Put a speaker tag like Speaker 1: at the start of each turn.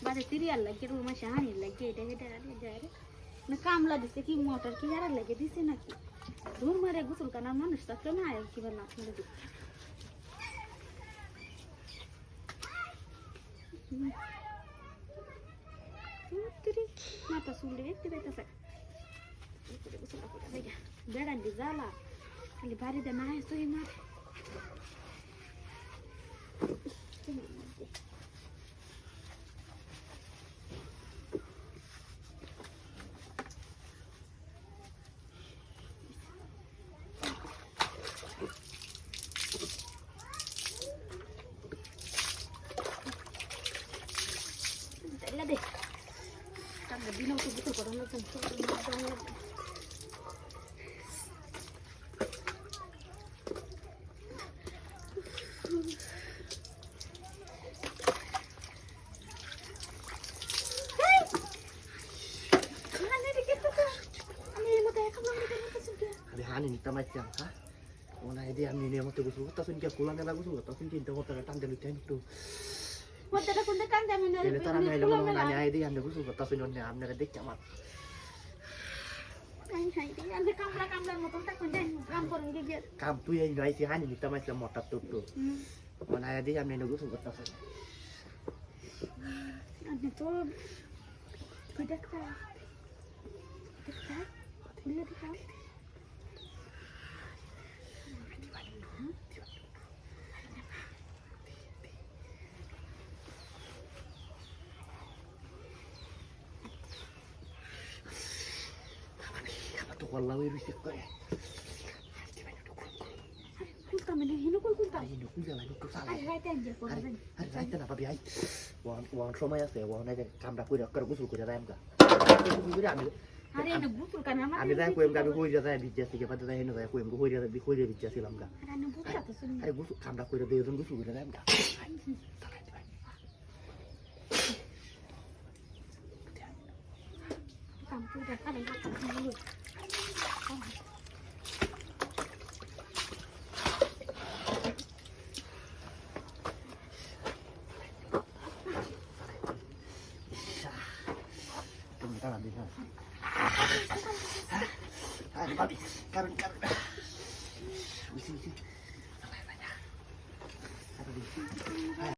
Speaker 1: বাড়ি তিরিয়ার লাগে রুমা শাহানির লাগে এটা এটা যায় রে না কামলা দিছে কি মোটর কি আর লাগে দিছে নাকি ধুর মারে গোসল কানা মানুষ থাকলে না আর কি বলা আপনাদের দিতে মাথা চুলে দেখতে পাইতেছে বেড়ান দি জ্বালা খালি বাড়িতে না আসতো মার deh kan gak bingung tuh betul kalau nonton
Speaker 2: Hani kita macam, ha? Mana dia ambil ni motor gusuh, tak sunyi pulang kan lagu suh, tak sunyi kita motor datang dari tu.
Speaker 1: motor kun datang dari mana?
Speaker 2: Dia letak ramai lalu orang nanya dia ambil gusuh, tak sunyi orang ambil kedek camat.
Speaker 1: Hai hai, ambil kamera motor tak kun dah, kampur gigi.
Speaker 2: Kam tu yang jual si Hani kita macam motor tu. Mana dia ambil gusuh, tak sunyi.
Speaker 1: Ada tu, kedek tak, kedek, dia tak.
Speaker 2: Walau itu sih kau.
Speaker 1: Kulta mana? Hino kulta.
Speaker 2: Hino kulta lah itu salah.
Speaker 1: Hari raya aja kau.
Speaker 2: Hari raya apa biaya? Wan sama ya saya, wan aja kamera kau dah kerja gusul kau dah ayam kah?
Speaker 1: Hari ini gusul kan nama.
Speaker 2: Hari raya kau yang kami kau dah bijak sih, pada dah hino kau yang kau dah bijak sih lamga.
Speaker 1: Hari ini gusul atau sini?
Speaker 2: Hari gusul kamera kau dah betul gusul kau dah ayam kah?
Speaker 1: Kampung dah kan yang kat dulu.
Speaker 2: Kita ambil kan. Babi, karun. Bisi.